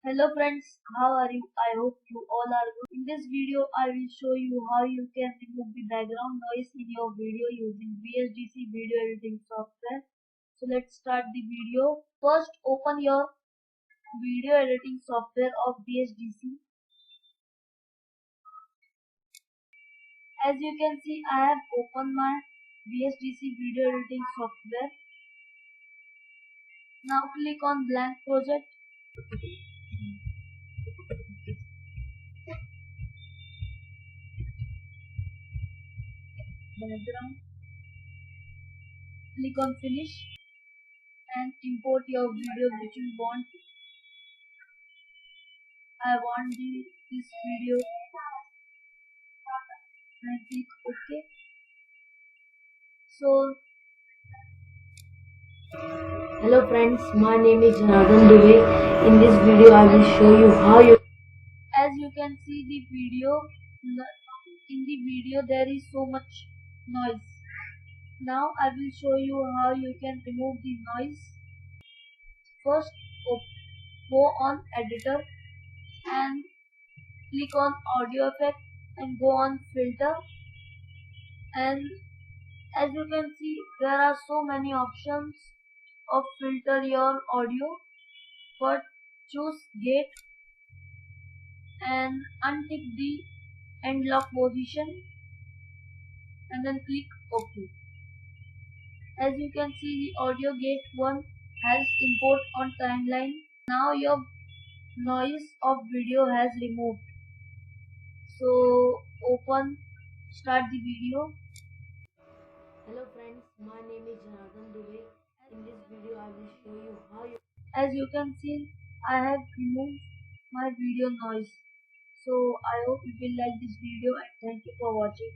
Hello friends, how are you? I hope you all are good. In this video, I will show you how you can remove the background noise in your video using Vsdc video editing software. So let's start the video. First, open your video editing software of Vsdc. As you can see, I have opened my Vsdc video editing software. Now click on blank project. Background. Click on finish and import your video which you want. I want this video and click OK. So Hello friends, my name is Janardan Ke Gyan. In this video I will show you how you as you can see the video, in the video there is so much noise. Now I will show you how you can remove the noise. First go on editor and click on audio effect and go on filter, and as you can see there are so many options of filter your audio, but choose gate and untick the end lock position and then click OK. As you can see the audio gate 1 has import on timeline. Now your noise of video has removed. So start the video. Hello friends, my name is Janardan Ke Gyan. In this video I will show you how you As you can see, I have removed my video noise. So I hope you will like this video and thank you for watching.